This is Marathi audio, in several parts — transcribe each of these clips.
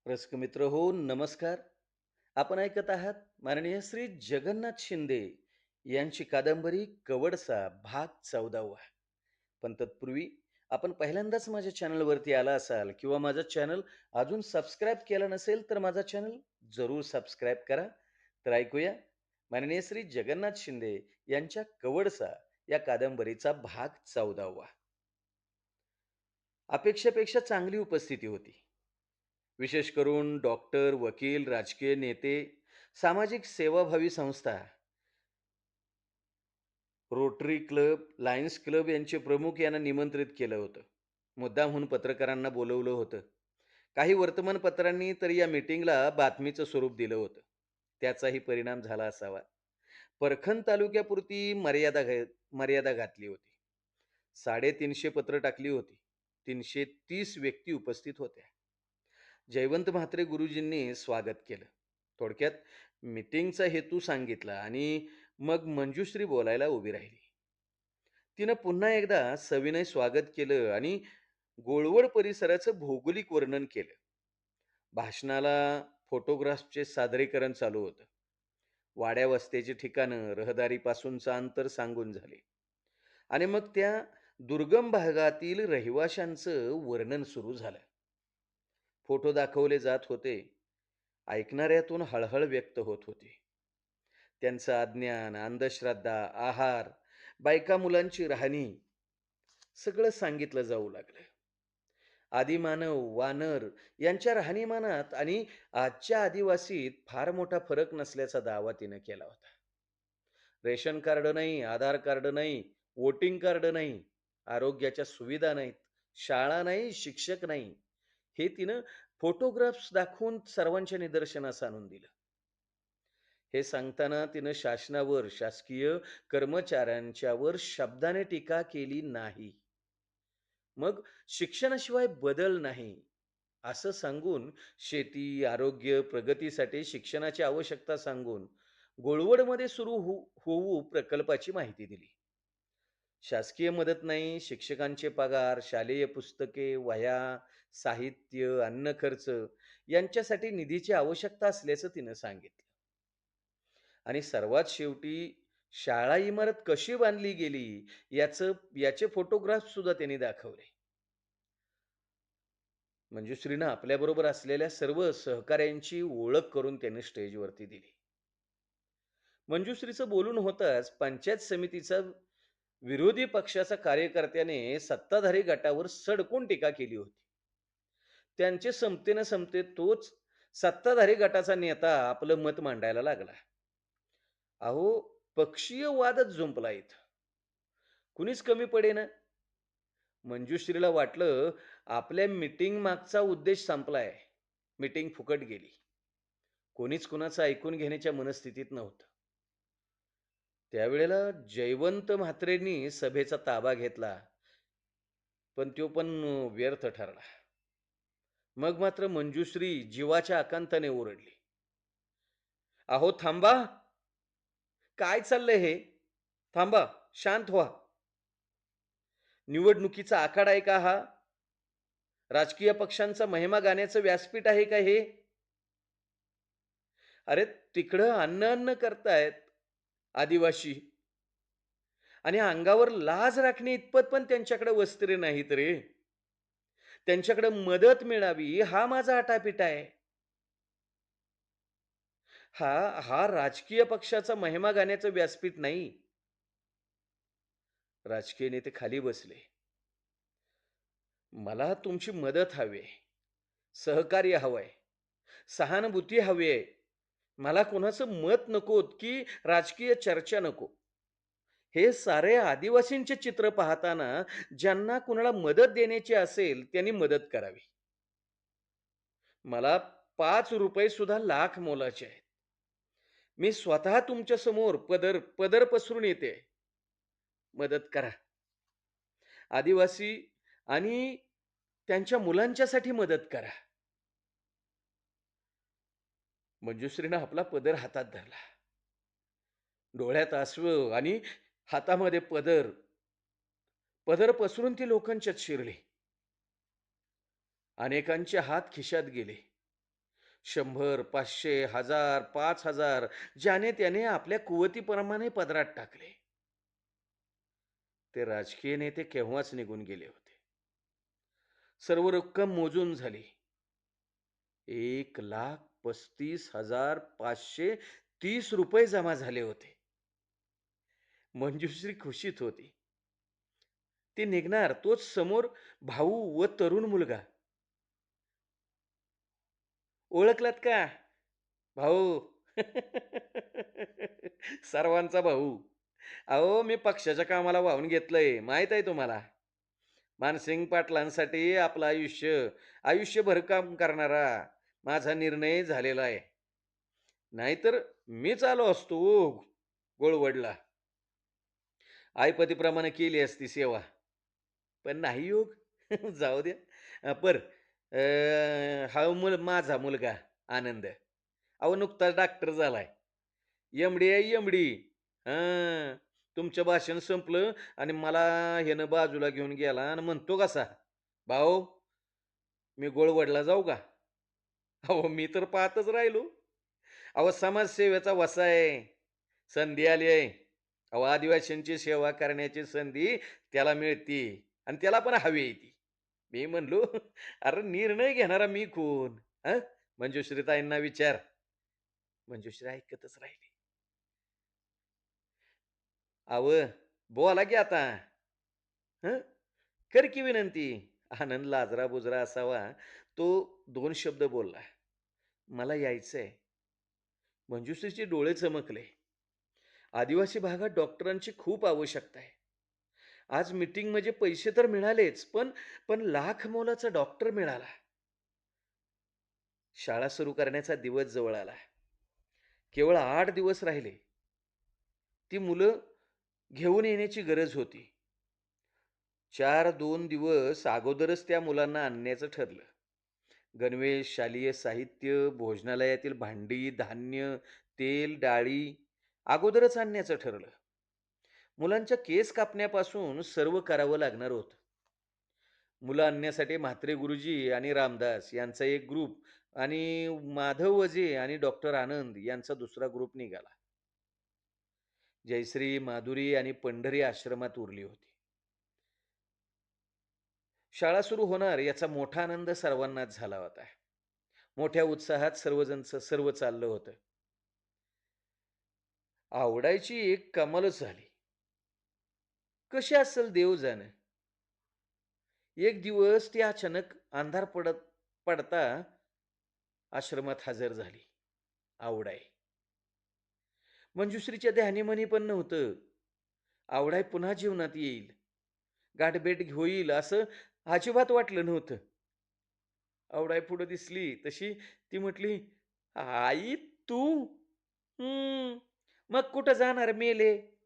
रसिक मित्र हो, नमस्कार. आपण ऐकत आहात माननीय श्री जगन्नाथ शिंदे यांची कादंबरी कवडसा भाग 14वा. पण तत्पूर्वी आपण पहिल्यांदाच माझ्या चॅनलवरती आला असाल किंवा माझं चॅनल अजून सबस्क्राईब केलं नसेल तर माझा चॅनल जरूर सबस्क्राईब करा. तर ऐकूया माननीय श्री जगन्नाथ शिंदे यांच्या कवडसा या कादंबरीचा भाग 14वा. अपेक्षेपेक्षा चांगली उपस्थिती होती. विशेष करून डॉक्टर, वकील, राजकीय नेते, सामाजिक सेवाभावी संस्था, रोटरी क्लब, लायन्स क्लब यांचे प्रमुख यांना निमंत्रित केलं होतं. मुद्दामहून पत्रकारांना बोलवलं होतं. काही वर्तमानपत्रांनी तर या मीटिंगला बातमीचं स्वरूप दिलं होतं. त्याचाही परिणाम झाला असावा. परखण तालुक्यापुरती मर्यादा घातली होती. 350 पत्र टाकली होती. 330 व्यक्ती उपस्थित होत्या. जयवंत म्हात्रे गुरुजींनी स्वागत केलं. थोडक्यात मीटिंगचा हेतू सांगितला आणि मग मंजुश्री बोलायला उभी राहिली. तिनं पुन्हा एकदा सविनय स्वागत केलं आणि गोळवड परिसराचं भौगोलिक वर्णन केलं. भाषणाला फोटोग्राफचे सादरीकरण चालू होतं. वाड्या वस्त्याची ठिकाणं, रहदारीपासूनचं अंतर सांगून झाले आणि मग त्या दुर्गम भागातील रहिवाशांचं वर्णन सुरू झालं. फोटो दाखवले जात होते. ऐकणाऱ्यातून हळहळ व्यक्त होत होती. त्यांचं अज्ञान, अंधश्रद्धा, आहार, बायका मुलांची राहणी सगळं सांगितलं जाऊ लागलं. आदिमानव, वानर यांच्या राहणीमानात आणि आजच्या आदिवासीत फार मोठा फरक नसल्याचा दावा तिनं केला होता. रेशन कार्ड नाही, आधार कार्ड नाही, वोटिंग कार्ड नाही, आरोग्याच्या सुविधा नाहीत, शाळा नाही, शिक्षक नाही. हे तिनं फोटोग्राफ्स दाखवून सर्वांच्या निदर्शनास आणून दिलं. हे सांगताना तिनं शासनावर, शासकीय कर्मचाऱ्यांच्यावर शब्दाने टीका केली नाही. मग शिक्षणाशिवाय बदल नाही, असं सांगून शेती, आरोग्य, प्रगतीसाठी शिक्षणाची आवश्यकता सांगून गोळवडमध्ये सुरू होऊ प्रकल्पाची माहिती दिली. शासकीय मदत नाही, शिक्षकांचे पगार, शालेय पुस्तके, वह्या, साहित्य, अन्न खर्च यांच्यासाठी निधीची आवश्यकता असल्याचं तिनं सांगितलं. आणि सर्वात शेवटी शाळा इमारत कशी बांधली गेली याचे फोटोग्राफ सुद्धा त्यांनी दाखवले. मंजुश्रीनं आपल्याबरोबर असलेल्या सर्व सहकाऱ्यांची ओळख करून त्यांनी स्टेजवरती दिली. मंजुश्रीचं बोलून होताच पंचायत समितीचा विरोधी पक्षाच्या कार्यकर्त्याने सत्ताधारी गटावर सडकून टीका केली होती. त्यांचे संपते न संपते तोच सत्ताधारी गटाचा नेता आपलं मत मांडायला लागला. अहो, पक्षीय वादच जुंपला इथं. कुणीच कमी पडेना. मंजुश्रीला वाटलं आपल्या मीटिंग मागचा उद्देश संपलाय. मीटिंग फुकट गेली. कोणीच कुणाचं ऐकून घेण्याच्या मनस्थितीत नव्हतं. त्यावेळेला जयवंत म्हात्रेंनी सभेचा ताबा घेतला, पण तो पण व्यर्थ ठरला. मग मात्र मंजुश्री जीवाच्या आकांताने ओरडली. "अहो थांबा! काय चाललंय हे? थांबा, शांत व्हा. निवडणुकीचा आखाडा आहे का हा? राजकीय पक्षांचा महिमा गाण्याचं व्यासपीठ आहे का हे? अरे तिकडं अन्न-अन्न करतायत आदिवासी आणि अंगावर लाज राखणे इतपत पण त्यांच्याकडे वस्त्रे नाहीत रे. त्यांच्याकडे मदत मिळावी हा माझा आटापिटा आहे. हा राजकीय पक्षाचा महिमा गाण्याचं व्यासपीठ नाही." राजकीय नेते खाली बसले. "मला तुमची मदत हवी आहे. सहकार्य हवंय. सहानुभूती हवी आहे. मला कोणाचं मत नकोत की राजकीय चर्चा नको. हे सारे आदिवासींचे चित्र पाहताना ज्यांना कुणाला मदत देण्याची असेल त्यांनी मदत करावी. मला ₹5 सुद्धा लाख मोलाचे आहेत. मी स्वतः तुमच्या समोर पदर पदर पसरून येते. मदत करा. आदिवासी आणि त्यांच्या मुलांच्यासाठी मदत करा." मंजुश्रीनं आपला पदर हातात धरला. डोळ्यात अश्रू आणि हातामध्ये पदर. पदर पसरून ती लोकांच्यात शिरली. अनेकांचे हात खिशात गेले. 100, 500, 1000, 5,000 ज्याने त्याने आपल्या कुवतीप्रमाणे पदरात टाकले. ते राजकीय नेते केव्हाच निघून गेले होते. सर्व रक्कम मोजून झाली. ₹1,35,530 जमा झाले होते. मंजुश्री खुशीत होती. ती निघणार, तोच समोर भाऊ व तरुण मुलगा. ओळखलात का? भाऊ. सर्वांचा भाऊ. अहो, मी पक्षाच्या कामाला वाहून घेतलंय. माहीत आहे तुम्हाला. मानसिंग पाटलांसाठी आपलं आयुष्यभर काम करणारा माझा निर्णय झालेला आहे. नाहीतर मीच आलो असतो हो गोळवडला. आईपतीप्रमाणे केली असती सेवा. पण नाही योग. जाऊ द्या. बरं, हा माझा मुलगा आनंद. अहो, नुकताच डॉक्टर झालाय. एम-डी आहे, एम-डी. हां. तुमचं भाषण संपलं आणि मला ह्यानं बाजूला घेऊन गेला आणि म्हणतो कसा, "भाऊ, मी गोळवडला जाऊ का?" अहो, मी तर पाहतच राहिलो. अहो, समाजसेवेचा वसा आहे. संधी आली आहे. अहो, आदिवासींची सेवा करण्याची संधी त्याला मिळते आणि त्याला पण हवी आहे ती. मी म्हणलो, "अरे, निर्णय घेणारा मी कोण?" हं. मंजुश्रीताईंना विचार. मंजुश्री ऐकतच राहिली. "अहो, बोला की आता. हं, कर की विनंती." आनंद लाजरा-बुजरा असावा, तो 2 शब्द बोलला. "मला यायचंय." मंजुश्रीचे डोळे चमकले. आदिवासी भागात डॉक्टरांची खूप आवश्यकता आहे. आज मीटिंग म्हणजे पैसे तर मिळालेच, पण पण लाख मोलाचा डॉक्टर मिळाला. शाळा सुरू करण्याचा दिवस जवळ आला. केवळ 8 दिवस राहिले. ती मुलं घेऊन येण्याची गरज होती. 4-2 दिवस अगोदरच त्या मुलांना आणण्याचं ठरलं. गणवेश, शालेय साहित्य, भोजनालयातील भांडी, धान्य, तेल, डाळी अगोदरच आणण्याचं ठरलं. मुलांच्या केस कापण्यापासून सर्व करावं लागणार होतं. मुलं आणण्यासाठी म्हात्रे गुरुजी आणि रामदास यांचा एक ग्रुप आणि माधव वजे आणि डॉक्टर आनंद यांचा दुसरा ग्रुप निघाला. जयश्री, माधुरी आणि पंढरी आश्रमात उरली होती. शाळा सुरू होणार याचा मोठा आनंद सर्वांनाच झाला होता. मोठ्या उत्साहात सर्व चाललं होतं. आवडायची एक कमालच झाली. कशी असेल देव जाणे. एक दिवस ती अचानक अंधार पडता आश्रमात हजर झाली. आवडाय. मंजुश्रीच्या ध्यानीमनी पण नव्हतं. आवडाय पुन्हा जीवनात येईल. गाठभेट होईल असं अजिबात वाटलं नव्हतं. आवडाय पुढं दिसली तशी ती म्हटली, "आई तू? हं. मग कुठं जाणार मेले?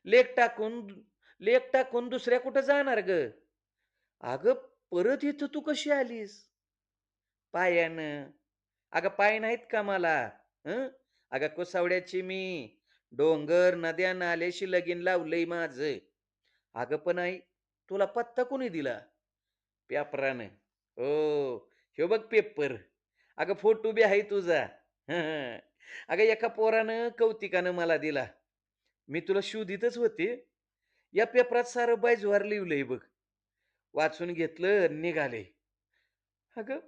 लेक टाकून लेक टाकून दुसऱ्या कुठं जाणार गं? अगं परत इथं तू कशी आलीस?" "पायानं." "अगं पाय नाहीत का मला? हं? अगं कुसावड्याची मी. डोंगर, नद्या, नाल्याशी लगीन लावलंय माझं." "अगं पण आई, तुला पत्ता कोणी दिला?" "पेपरानं." "हो, ह्यो बघ पेपर. अगं फोटो बी आहे तुझा." "हं, हं." "अगं एका पोरानं कौतिकानं मला दिला. मी तुला शोधितच होते. या पेपरात सारं बायजवार लिहिलंय बघ." वाचून घेतलं निघाले. अगं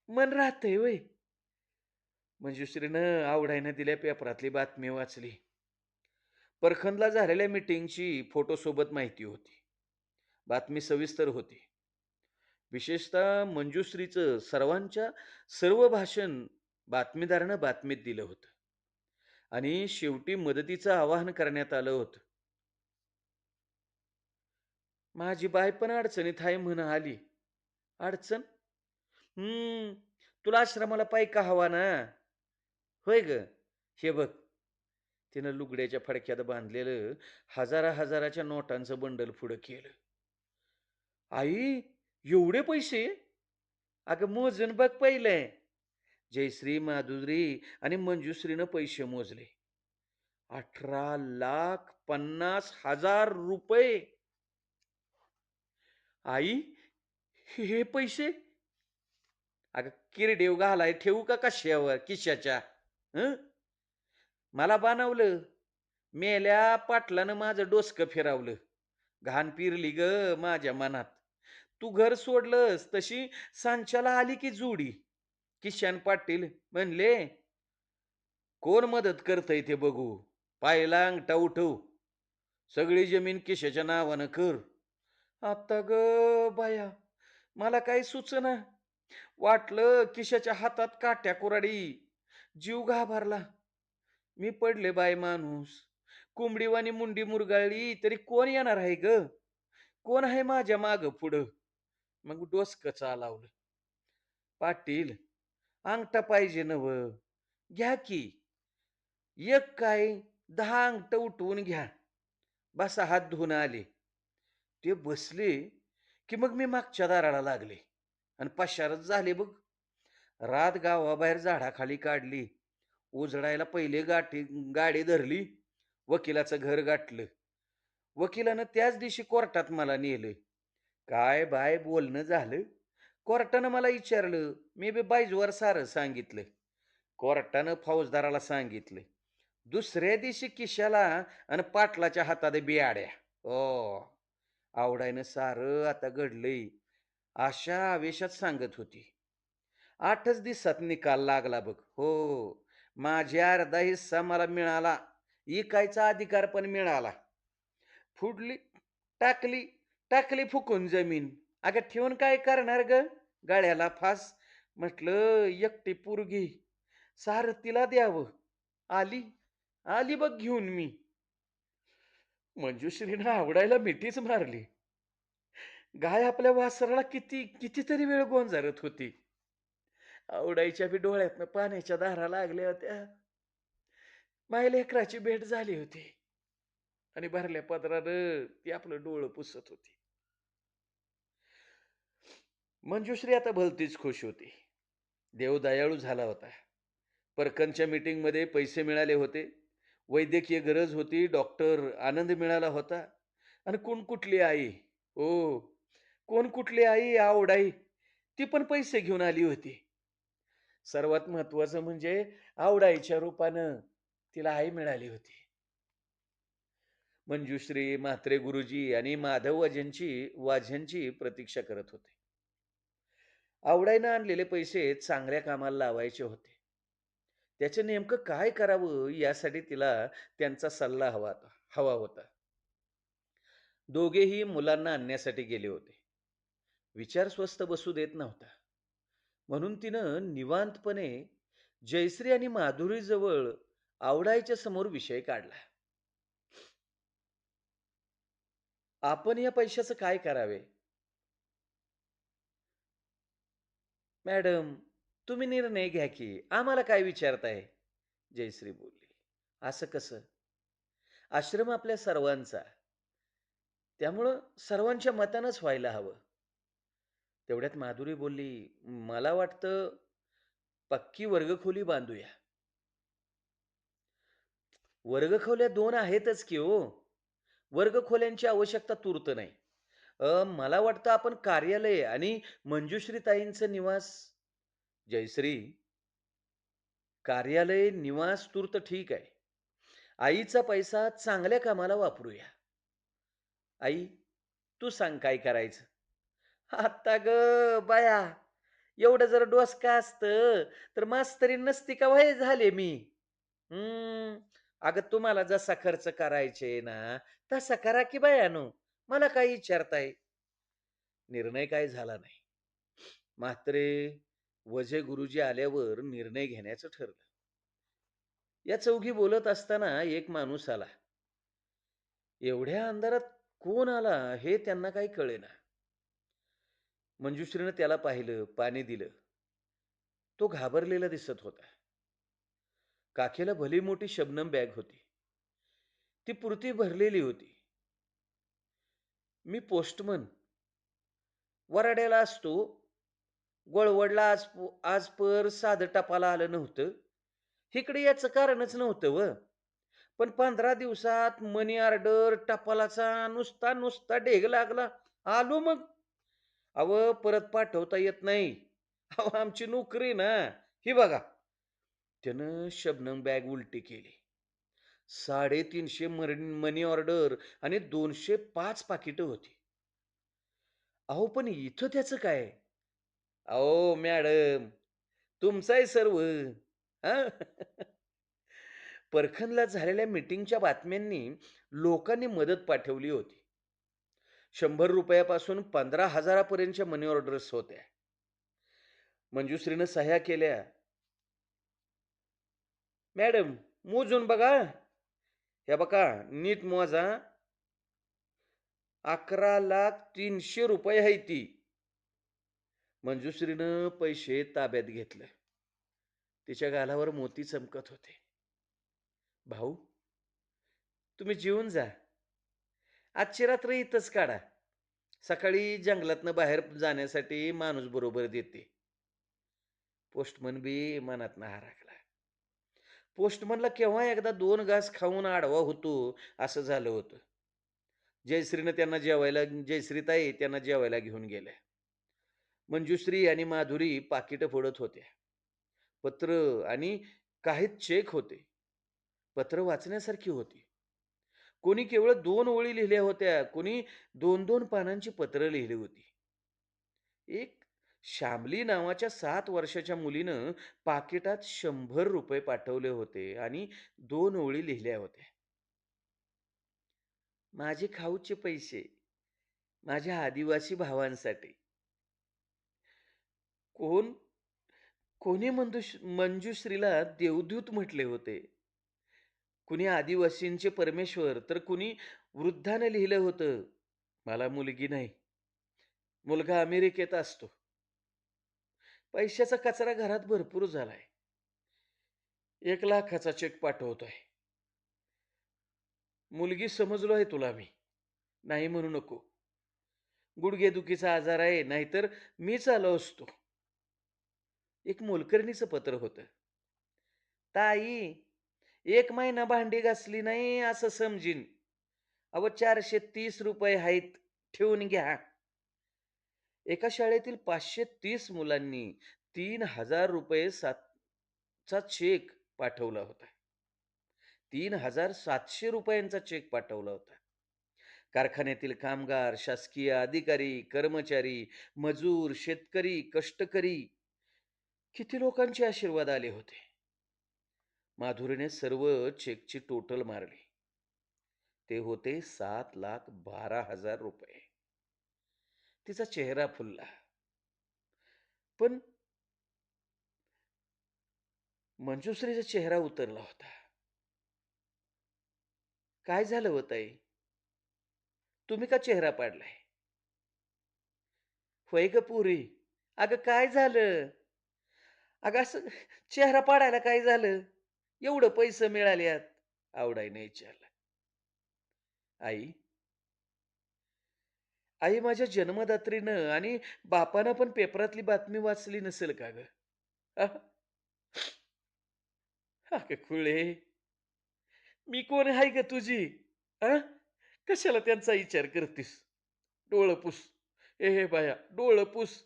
मन राहतंय व्हय. मंजुश्रीनं आवडाईनं दिल्या पेपरातली बातमी वाचली. परखंदला झालेल्या मीटिंगची फोटोसोबत माहिती होती. बातमी सविस्तर होती. विशेषतः मंजुश्रीचं सर्व भाषण बातमीदारानं बातमीत दिलं होतं आणि शेवटी मदतीचं आवाहन करण्यात आलं होतं. माझी बाय पण अडचणीत आहे म्हण आली. अडचण? हं, तुला आश्रमाला पायका हवा ना? होय गं. हे बघ. तिनं लुगड्याच्या फडक्यात बांधलेलं हजाराच्या नोटांचं बंडल पुढं केलं. आई, एवढे पैसे? अगं मोजून बघ पहिलं. जयश्री, माधुरी आणि मंजुश्रीनं पैसे मोजले. ₹18,50,000. आई, हे पैसे? अगं किरडेव घालाय ठेवू का कशावर खिशाच्या? हं? मला बानावलं. मेल्या पाटलानं माझं डोसकं फिरावलं. घाण पिरली ग माझ्या मनात. तू घर सोडलंस तशी सांच्याला आली की जुडी. किशन पाटील म्हणले, "कोण मदत करतंय ते बघू. पाहिला अंगठा उठव. सगळी जमीन किशाच्या नावानं कर." आता ग बाया, मला काही सुचना. वाटलं किशाच्या हातात काट्या कुऱ्हाडी. जीव घाबरला. मी पडले बाय माणूस. कोंबडीवाणी मुंडी मुरगाळली तरी कोण येणार आहे ग? कोण आहे माझ्या माग पुढं? मग डोसकं चालावलं. पाटील, अंगठा पाहिजे नव? घ्या की. एक काय 10 अंगठ उठवून घ्या. बसा हात धुवून आले. ते बसले की मग मी मागच्या दाराला लागले आणि पशारच झाले बघ. रात गावाबाहेर झाडाखाली काढली. उजडायला पहिले गाडी धरली. वकिलाचं घर गाठलं. वकिलानं त्याच दिवशी कोर्टात मला नेलं. काय बाय बोलणं झालं. कोर्टानं मला विचारलं. मी बी बाईजवर सारं सांगितलं. कोर्टानं फौजदाराला सांगितलं. दुसऱ्या दिवशी किशाला आणि पाटलाच्या हातात बियाड्या. ओ, आवडायनं सारं आता घडलंय अशा आवेशात सांगत होती. 8च दिवसात निकाल लागला बघ. हो, माझ्या अर्धा हिस्सा मला मिळाला. इकायचा अधिकार पण मिळाला. फुडली टाकली टाकली फुकून जमीन. अगं ठेवून काय करणार ग? गळ्याला फास. म्हटलं एकटी पोरगी, सारं तिला द्यावं. आली आली बघ घेऊन मी. मंजुश्रीनं आवडायला मिठीच मारली. गाय आपल्या वासराला कितीतरी वेळ गोंजारत होती. आवडायच्या बी डोळ्यातनं पाण्याच्या धारा लागल्या होत्या. माझ्या लेकराची भेट झाली होती आणि भरल्या पदरानं ती आपलं डोळं पुसत होती. मंजुश्री आता भलतीच खुश होती. देव दयाळू झाला होता. परकनच्या मीटिंगमध्ये पैसे मिळाले होते. वैद्यकीय गरज होती. डॉक्टर आनंद मिळाला होता. आणि कोण कुठली आई, हो, कोण कुठली आई आवडाई, ती पण पैसे घेऊन आली होती. सर्वात महत्वाचं म्हणजे आवडाईच्या रूपानं तिला आई मिळाली होती. मंजुश्री, म्हात्रे गुरुजी आणि माधव वाझ्यांची प्रतीक्षा करत होते. आवडाईनं आणलेले पैसे चांगल्या कामाला लावायचे होते. त्याचं नेमकं काय करावं यासाठी तिला त्यांचा सल्ला हवा होता. दोघेही मुलांना आणण्यासाठी गेले होते. विचार स्वस्थ बसू देत नव्हता. म्हणून तिनं निवांतपणे जयश्री आणि माधुरी जवळ आवडायच्या समोर विषय काढला. आपण या पैशाचं काय करावे? मॅडम, तुम्ही निर्णय घ्या की. आम्हाला काय विचारताय? जयश्री बोलली. असं कसं? आश्रम आपल्या सर्वांचा. त्यामुळं सर्वांच्या मतानंच व्हायला हवं. तेवढ्यात माधुरी बोलली, "मला वाटतं पक्की वर्गखोली बांधूया." वर्गखोल्या 2 आहेतच की हो. वर्गखोल्यांची आवश्यकता तूर्त नाही. मला वाटतं आपण कार्यालय आणि मंजुश्रीताईंचं निवास. जयश्री, कार्यालय, निवास तूर्त ठीक आहे. आईचा पैसा चांगल्या कामाला वापरूया. आई, तू सांग काय करायचं? आता ग बाया, एवढं जर डोसकं असतं, तर मास्तरीण नसती का व्हय झाले मी. अगं तुम्हाला जसा खर्च करायचे ना, तसा करा की बायानो. मला काय विचारताय? निर्णय काय झाला नाही. मात्र वझे गुरुजी आल्यावर निर्णय घेण्याचं ठरलं. या चौघी बोलत असताना एक माणूस आला. एवढ्या अंधारात कोण आला हे त्यांना काही कळेना. मंजुश्रीनं त्याला पाहिलं, पाणी दिलं. तो घाबरलेला दिसत होता. काखेला भली मोठी शबनम बॅग होती. ती पुरती भरलेली होती. मी पोस्टमन. वराड्याला असतो. वळवडला आजपर साधं टपाला आलं नव्हतं. इकडे याचं कारणच नव्हतं व. पण 15 दिवसात मनी ऑर्डर टपालाचा नुसता नुसता ढेग लागला. आलो मग. अहो परत पाठवता येत नाही. अहो, आमची नोकरी ना. ही बघा. त्यानं शबनम बॅग उलटी केली. 350 मनी ऑर्डर आणि 205 पाकिटं होती. अहो, पण इथं त्याचं काय? अहो मॅडम, तुमचं आहे सर्व. हां. परखणला झालेल्या मीटिंगच्या बातम्यांनी लोकांनी मदत पाठवली होती. ₹100 पासून 15,000 पर्यंतच्या मनी ऑर्डर्स होत्या. मंजुश्रीनं सह्या केल्या. "मॅडम, मोजून बघा. हे बघा, नीट मोजा. ₹11,300,000 आहेत ती." मंजुश्रीनं पैसे ताब्यात घेतले. तिच्या गालावर मोती चमकत होते. "भाऊ, तुम्ही जेवून जा. आजची रात्र इथंच काढा. सकाळी जंगलातनं बाहेर जाण्यासाठी माणूस बरोबर देते." पोस्टमन बी मनातनं हराकला. पोस्टमनला केव्हा एकदा 2 घास खाऊन आडवा होतो, असं झालं होतं. जयश्रीताई त्यांना जेवायला घेऊन गेल्या. मंजुश्री आणि माधुरी पाकिटं फोडत होत्या. पत्र आणि काही चेक होते. पत्र वाचण्यासारखी होती. कोणी केवळ 2 ओळी लिहिल्या होत्या, कोणी 2-2 पानांची पत्र लिहिली होती. एक श्यामली नावाच्या 7 वर्षाच्या मुलीनं पाकिटात ₹100 पाठवले होते आणि 2 ओळी लिहिल्या होत्या. माझे खाऊचे पैसे माझ्या आदिवासी भावांसाठी. कोण कोणी मंजुश्रीला देवदूत म्हटले होते. कुणी आदिवासींचे परमेश्वर, तर कुणी वृद्धानं लिहिलं होतं, मला मुलगी नाही. मुलगा अमेरिकेत असतो. पैशाचा कचरा घरात भरपूर झालाय. 1,00,000चा चेक पाठवतोय. मुलगी समजलोय तुला मी. नाही म्हणू नको. गुडघेदुखीचा आजार आहे, नाहीतर मीच आलो असतो. एक मोलकरणीचं पत्र होतं. ताई, 1 महिना भांडी घासली नाही असं समजीन. अहो, ₹430 आहेत. ठेवून घ्या. एका शाळेतील 530 मुलांनी ₹3,000 चा चेक पाठवला होता. ₹3,700 चा चेक पाठवला होता. कारखान्यातील कामगार, शासकीय अधिकारी, कर्मचारी, मजूर, शेतकरी, कष्टकरी किती लोकांचे आशीर्वाद आले होते. माधुरीने सर्व चेकची टोटल मारली. ते होते ₹7,12,000. तिचा चेहरा फुलला. पण मंजुश्रीचा चेहरा उतरला होता. "काय झालं हो ताई? तुम्ही का चेहरा पाडलाय?" "होय गं पोरी. अगं काय झालं? अगं असं चेहरा पाडायला काय झालं? एवढं पैसे मिळाल्यात." आवडाईने विचारलं. "आई, आई माझ्या जन्मदात्रीनं आणि बापानं पण पेपरातली बातमी वाचली नसेल का गं?" "हां, अगं खुळे, मी कोण आहे गं तुझी? हां? कशाला त्यांचा विचार करतीस? डोळं पुस. ए हे बाया, डोळं पुस.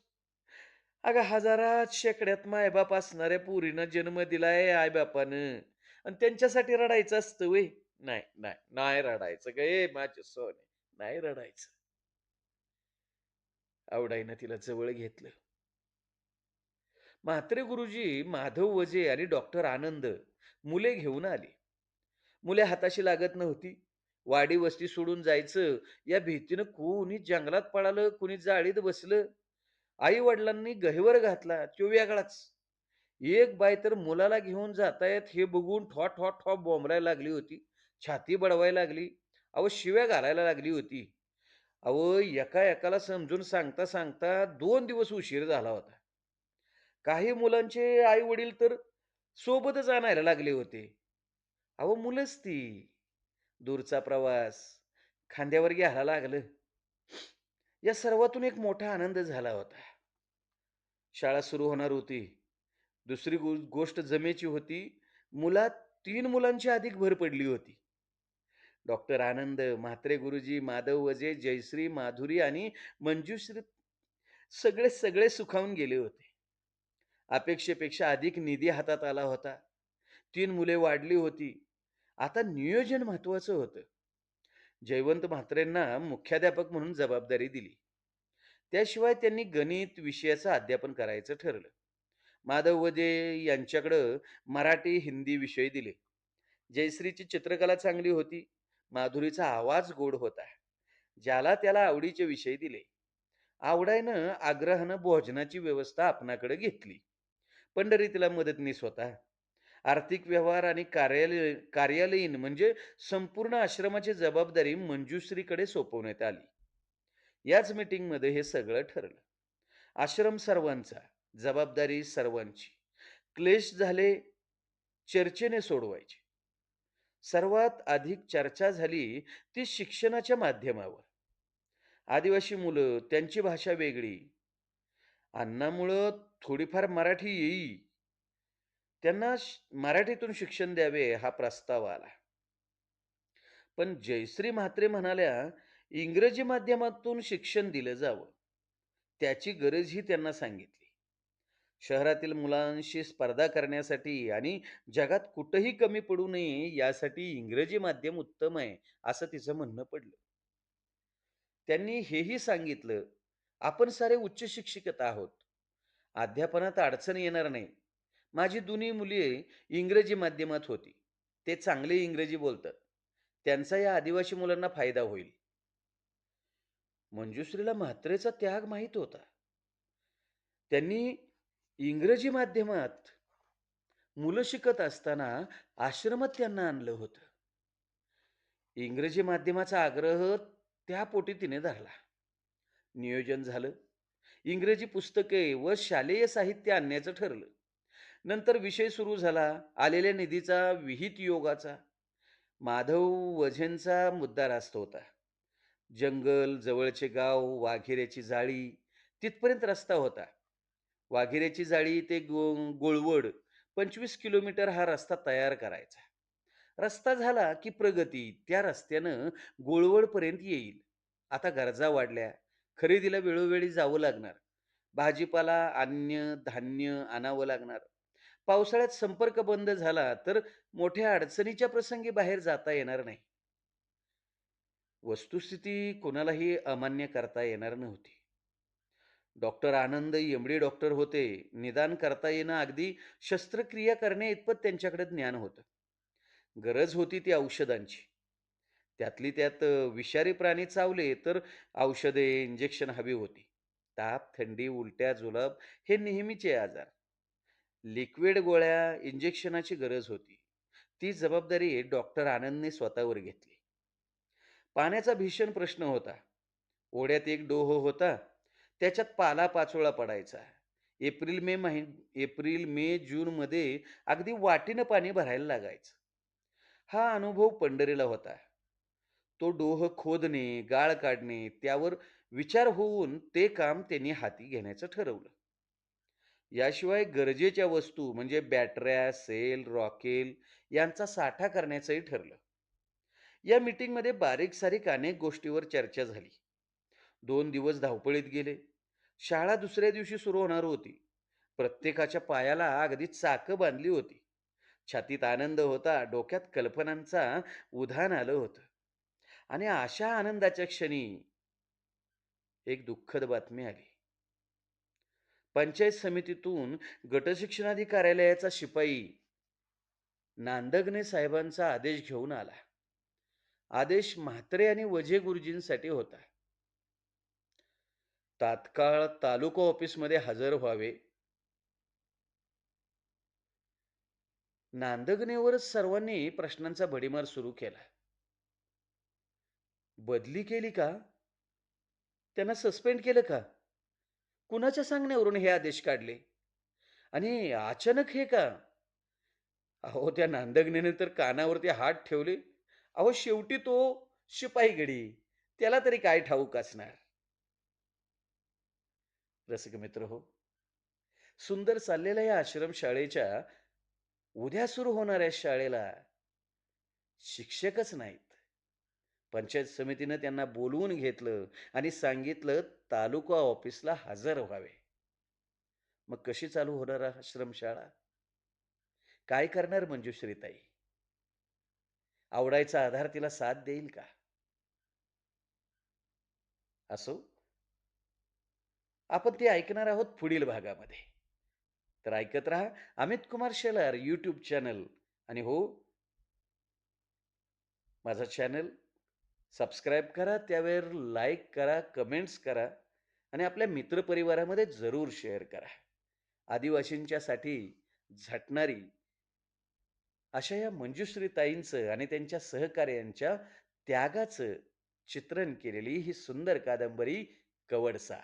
अगं हजारात शेकड्यात मायबाप असणाऱ्या पोरीनं जन्म दिलाय आई-बापानं आणि त्यांच्यासाठी रडायचं असतं व्हय? नाही, नाही, नाही रडायचं गं ए माझे सोने, नाही रडायचं." आवडाईनं तिला जवळ घेतलं. म्हात्रे गुरुजी, माधव वजे आणि डॉक्टर आनंद मुले घेऊन आली. मुले हाताशी लागत नव्हती. वाडी-वस्ती सोडून जायचं या भीतीनं कुणी जंगलात पळालं, कुणी जाळीत बसलं. आई-वडिलांनी गहिवर घातला, तो वेगळाच. एक बाई तर मुलाला घेऊन जातायत हे बघून ठॉ बोंबलायला लागली होती. छाती बडवायला लागली. अहो, शिव्या घालायला लागली होती. अहो, एका-एकाला समजून सांगता 2 दिवस उशीर झाला होता. काही मुलांचे आई-वडील तर सोबतच आणायला लागले होते. अहो, मुलंच ती. दूरचा प्रवास, खांद्यावर घ्यायला लागलं. या सर्वातून एक मोठा आनंद झाला होता. शाळा सुरू होणार होती. दुसरी गोष्ट जमेची होती. मुलात 3 मुलांची अधिक भर पडली होती. डॉक्टर आनंद, म्हात्रे गुरुजी, माधव वजे, जयश्री, माधुरी आणि मंजुश्री सगळे सुखावून गेले होते. अपेक्षेपेक्षा अधिक निधी हातात आला होता. 3 मुले वाढली होती. आता नियोजन महत्वाचं होतं. जयवंत म्हात्रेंना मुख्याध्यापक म्हणून जबाबदारी दिली. त्याशिवाय त्यांनी गणित विषयाचं अध्यापन करायचं ठरवलं. माधव वजे यांच्याकडं मराठी, हिंदी विषय दिले. जयश्रीची चित्रकला चांगली होती. माधुरीचा आवाज गोड होता. ज्याला त्याला आवडीचे विषय दिले. आवडायनं आग्रहानं भोजनाची व्यवस्था आपणाकडे घेतली. पंढरीतीला मदतनीस होता. आर्थिक व्यवहार आणि कार्यालयीन म्हणजे संपूर्ण आश्रमाची जबाबदारी मंजुश्रीकडे सोपवण्यात आली. याच मीटिंगमध्ये हे सगळं ठरलं. आश्रम सर्वांचा, जबाबदारी सर्वांची. क्लेश झाले, चर्चेने सोडवायचे. सर्वात अधिक चर्चा झाली ती शिक्षणाच्या माध्यमावर. आदिवासी मुलं, त्यांची भाषा वेगळी. अन्नामुळं थोडीफार मराठी येई. त्यांना मराठीतून शिक्षण द्यावे हा प्रस्ताव आला. पण जयश्री म्हात्रे म्हणाल्या, इंग्रजी माध्यमातून शिक्षण दिलं जावं. त्याची गरजही त्यांना सांगितली. शहरातील मुलांशी स्पर्धा करण्यासाठी आणि जगात कुठेही कमी पडू नये यासाठी इंग्रजी माध्यम उत्तम आहे, असं तिचं म्हणणं पडलं. त्यांनी हेही सांगितलं, आपण सारे उच्च शिक्षित आहोत. अध्यापनात अडचण येणार नाही. माझी दोन्ही मुली इंग्रजी माध्यमात होती. ते चांगले इंग्रजी बोलतात. त्यांचा या आदिवासी मुलांना फायदा होईल. मंजुश्रीला म्हात्रेचा त्याग माहीत होता. त्यांनी इंग्रजी माध्यमात मुलं शिकत असताना आश्रमात त्यांना आणलं होतं. इंग्रजी माध्यमाचा आग्रह त्यापोटी तिने धरला. नियोजन झालं. इंग्रजी पुस्तके व शालेय साहित्य आणण्याचं ठरलं. नंतर विषय सुरू झाला. आलेल्या निधीचा, विहित योगाचा. माधव वझेंचा मुद्दा रास्त होता. जंगल, जवळचे गाव, वाघेऱ्याची जाळी, तिथपर्यंत रस्ता होता. वाघेऱ्याची जाळी ते गोळवड 25 किलोमीटर हा रस्ता तयार करायचा. रस्ता झाला की प्रगती त्या रस्त्यानं गोळवडपर्यंत येईल. आता गरजा वाढल्या. खरेदीला वेळोवेळी जावं लागणार. भाजीपाला, अन्न, धान्य आणावं लागणार. पावसाळ्यात संपर्क बंद झाला तर मोठ्या अडचणीच्या प्रसंगी बाहेर जाता येणार नाही. वस्तुस्थिती कोणालाही अमान्य करता येणार नव्हती. डॉक्टर आनंद एम.डी. डॉक्टर होते. निदान करता येणं अगदी शस्त्रक्रिया करण्याइतपत त्यांच्याकडे ज्ञान होतं. गरज होती ती औषधांची. त्यातली त्यात विषारी प्राणी चावले तर औषधे, इंजेक्शन हवी होती. ताप, थंडी, उलट्या, जुलाब हे नेहमीचे आजार. लिक्विड गोळ्या, इंजेक्शनाची गरज होती. ती जबाबदारी डॉक्टर आनंदने स्वतःवर घेतली. पाण्याचा भीषण प्रश्न होता. ओढ्यात एक डोह होता. त्याच्यात पाला-पाचोळा पडायचा. एप्रिल, मे, जूनमध्ये अगदी वाटीनं पाणी भरायला लागायचं. हा अनुभव पंढरीला होता. तो डोह खोदणे, गाळ काढणे, त्यावर विचार होऊन ते काम त्यांनी हाती घेण्याचं ठरवलं. याशिवाय गरजेच्या वस्तू म्हणजे बॅटऱ्या, सेल, रॉकेल यांचा साठा करण्याचंही ठरलं. या मीटिंगमध्ये बारीक-सारीक अनेक गोष्टीवर चर्चा झाली. 2 दिवस धावपळीत गेले. शाळा दुसऱ्या दिवशी सुरू होणार होती. प्रत्येकाच्या पायाला अगदी चाकं बांधली होती. छातीत आनंद होता, डोक्यात कल्पनांचा उधाण आलं होतं. आणि अशा आनंदाच्या क्षणी एक दुःखद बातमी आली. पंचायत समितीतून गटशिक्षणाधिकारी कार्यालयाचा शिपाई नांदगणे साहेबांचा आदेश घेऊन आला. आदेश म्हात्रे आणि वझे गुरुजींसाठी होता. तात्काळ तालुका ऑफिसमध्ये हजर व्हावे. नांदगणेवरच सर्वांनी प्रश्नांचा भडीमार सुरू केला. बदली केली का? त्यांना सस्पेंड केलं का? कुणाच्या सांगण्यावरून हे आदेश काढले? आणि अचानक हे का? अहो, त्या नांदगणीने तर कानावरती हात ठेवले. अहो, शेवटी तो शिपाई गडी. त्याला तरी काय ठाऊक असणार? रसिक मित्र हो, सुंदर चाललेल्या या आश्रमशाळेच्या उद्या सुरू होणाऱ्या शाळेला शिक्षकच नाहीत. पंचायत समितीनं त्यांना बोलवून घेतलं आणि सांगितलं तालुका ऑफिसला हजर व्हावे. मग कशी चालू होणार आश्रमशाळा? काय करणार मंजुश्रीताई? आवडायचा आधार तिला साथ देईल का? असो, आपण ते ऐकणार आहोत पुढील भागामध्ये. तर ऐकत रहा अमित कुमार शेलार यूट्यूब चॅनल आणि हो, माझा चॅनल सबस्क्राईब करा, त्यावर लाईक करा, कमेंट्स करा आणि आपल्या मित्रपरिवारामध्ये जरूर शेअर करा. आदिवासींच्यासाठी झटणारी अशा या मंजुश्री ताईंचं आणि त्यांच्या सहकाऱ्यांच्या त्यागाचं चित्रण केलेली ही सुंदर कादंबरी कवडसा.